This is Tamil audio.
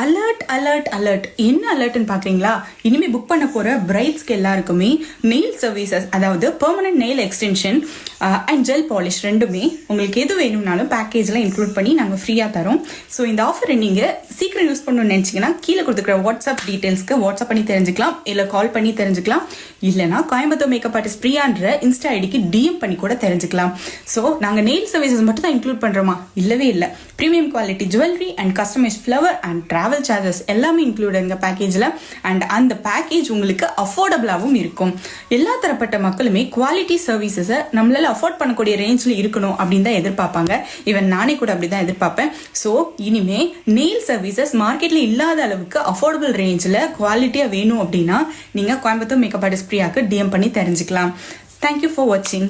அலர்ட் அலர்ட் அலர்ட் என்ன அலர்ட்னு பாக்குறீங்களா? இனிமே புக் பண்ண போற பிரைட்ஸ்க்கு எல்லாருக்குமே நெயில் சர்வீசஸ், அதாவது permanent nail extension and gel polish ரெண்டுமே உங்களுக்கு எது வேணும்னாலும் பேக்கேஜ்ல இன்க்ளூட் பண்ணி நாங்கள் ஃப்ரீயாக தரோம். ஸோ இந்த ஆஃபரை நீங்கள் சீக்கிரம் யூஸ் பண்ணணும்னு நினச்சிங்கன்னா கீழே கொடுத்துக்கிற வாட்ஸ்அப் டீட்டெயில்ஸ்க்கு வாட்ஸ்அப் பண்ணி தெரிஞ்சுக்கலாம், இல்லை கால் பண்ணி தெரிஞ்சுக்கலாம், இல்லைனா கோயம்புத்தூர் மேக்கப் ஆர்டிஸ்ட் பிரியான்ற இன்ஸ்டா ஐடிக்கு டிஎம் பண்ணி கூட தெரிஞ்சுக்கலாம். ஸோ நாங்கள் நெயில் சர்வீசஸ் மட்டும் தான் இன்க்ளூட் பண்ணுறோமா? இல்லவே இல்லை. Premium quality jewellery and customise flower and travel charges எல்லாமே இன்க்ளூட் எங்கள் பேக்கேஜில். அண்ட் அந்த பேக்கேஜ் உங்களுக்கு அஃபோர்டபுளாகவும் இருக்கும். எல்லா தரப்பட்ட மக்களுமே குவாலிட்டி சர்வீசஸை நம்மளால அஃபோர்ட் பண்ணக்கூடிய ரேஞ்சில் இருக்கணும் அப்படின்னு தான் எதிர்பார்ப்பாங்க. ஈவன் நானே கூட அப்படி தான் எதிர்பார்ப்பேன். ஸோ இனிமே நெயில் சர்வீசஸ் மார்க்கெட்ல இல்லாத அளவுக்கு அஃபோர்டபுள் ரேஞ்சில் குவாலிட்டியாக வேணும் அப்படின்னா நீங்கள் கோயம்புத்தூர் மேக்கப் ஆர்டிஸ்ட் பிரியாக்கு டிஎம் பண்ணி தெரிஞ்சுக்கலாம். தேங்க்யூ ஃபார் வாட்சிங்.